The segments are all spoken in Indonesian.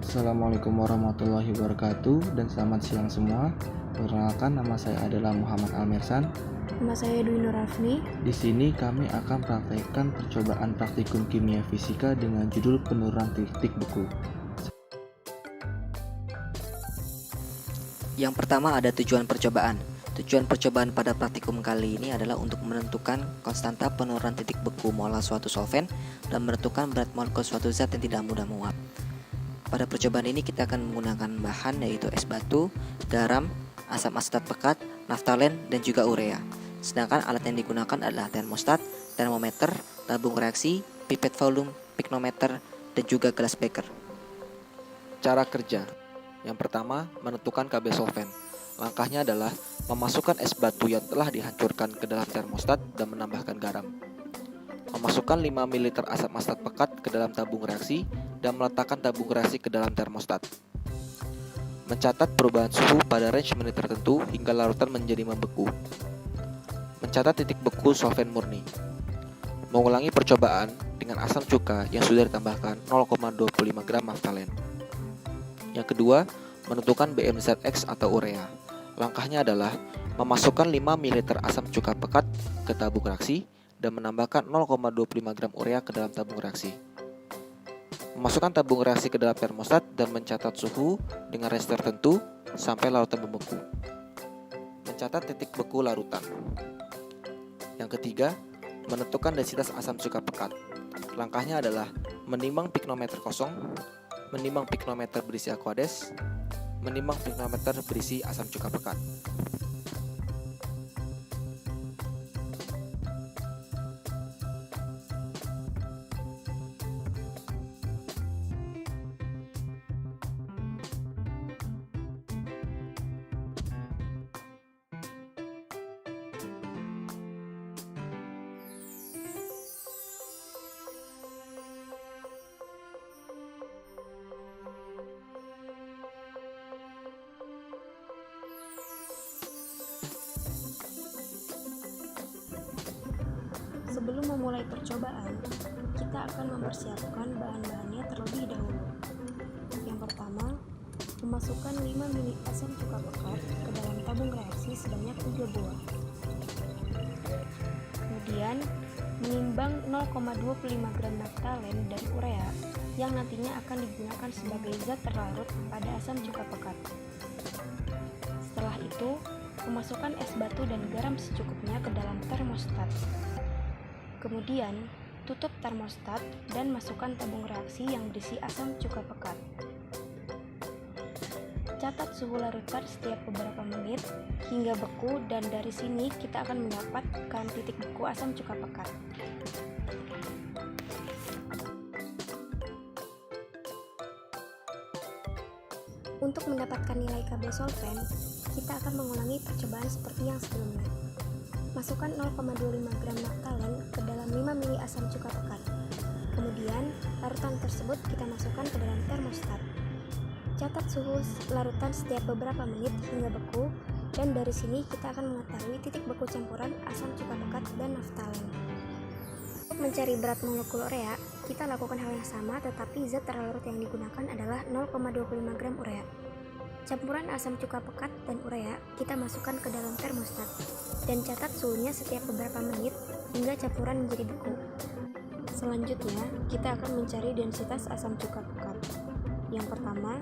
Assalamualaikum warahmatullahi wabarakatuh dan selamat siang semua. Perkenalkan, nama saya adalah Muhammad Almersan. Nama saya Dwi Nur Rafni. Di sini kami akan praktekkan percobaan praktikum kimia fisika dengan judul penurunan titik beku. Yang pertama ada tujuan percobaan. Tujuan percobaan pada praktikum kali ini adalah untuk menentukan konstanta penurunan titik beku molar suatu solvent dan menentukan berat molekul suatu zat yang tidak mudah menguap. Pada percobaan ini kita akan menggunakan bahan yaitu es batu, garam, asam asetat pekat, naftalen, dan juga urea. Sedangkan alat yang digunakan adalah termostat, termometer, tabung reaksi, pipet volume, piknometer, dan juga gelas beker. Cara kerja. Yang pertama, menentukan KB solvent. Langkahnya adalah memasukkan es batu yang telah dihancurkan ke dalam termostat dan menambahkan garam. Memasukkan 5 ml asam asetat pekat ke dalam tabung reaksi dan meletakkan tabung reaksi ke dalam termostat. Mencatat perubahan suhu pada range menit tertentu hingga larutan menjadi membeku. Mencatat titik beku solvent murni. Mengulangi percobaan dengan asam cuka yang sudah ditambahkan 0,25 gram naftalen. Yang kedua, menentukan BMZX atau urea. Langkahnya adalah memasukkan 5 ml asam cuka pekat ke tabung reaksi dan menambahkan 0,25 gram urea ke dalam tabung reaksi. Memasukkan tabung reaksi ke dalam termostat dan mencatat suhu dengan range tertentu sampai larutan membeku. Mencatat titik beku larutan. Yang ketiga, menentukan densitas asam cuka pekat. Langkahnya adalah menimbang piknometer kosong, menimbang piknometer berisi aqueous, menimbang piknometer berisi asam cuka pekat. Sebelum memulai percobaan, kita akan mempersiapkan bahan-bahannya terlebih dahulu. Yang pertama, memasukkan 5 ml asam cuka pekat ke dalam tabung reaksi sebanyak 3 buah. Kemudian, menimbang 0,25 gram naftalen dan urea yang nantinya akan digunakan sebagai zat terlarut pada asam cuka pekat. Setelah itu, memasukkan es batu dan garam secukupnya ke dalam termostat. Kemudian, tutup termostat dan masukkan tabung reaksi yang berisi asam cuka pekat. Catat suhu larutan setiap beberapa menit hingga beku, dan dari sini kita akan mendapatkan titik beku asam cuka pekat. Untuk mendapatkan nilai KB solvent, kita akan mengulangi percobaan seperti yang sebelumnya. Masukkan 0,25 gram naftalen ke dalam 5 ml asam cuka pekat. Kemudian, larutan tersebut kita masukkan ke dalam termostat. Catat suhu larutan setiap beberapa menit hingga beku, dan dari sini kita akan mengetahui titik beku campuran asam cuka pekat dan naftalen. Untuk mencari berat molekul urea, kita lakukan hal yang sama, tetapi zat terlarut yang digunakan adalah 0,25 gram urea. Campuran asam cuka pekat dan urea kita masukkan ke dalam termostat dan catat suhunya setiap beberapa menit hingga campuran menjadi beku. Selanjutnya, kita akan mencari densitas asam cuka pekat. Yang pertama,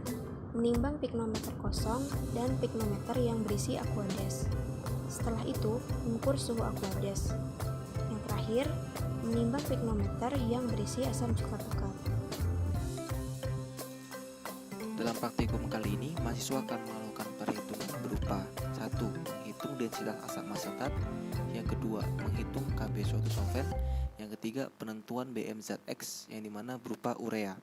menimbang piknometer kosong dan piknometer yang berisi aqueous. Setelah itu, mengukur suhu aqueous. Yang terakhir, menimbang piknometer yang berisi asam cuka pekat. Dalam praktikum kali ini, mahasiswa akan melakukan perhitungan berupa 1. Menghitung densitas asam asetat. Yang kedua, menghitung KB suatu solvent. Yang ketiga, penentuan BMZX yang dimana berupa urea.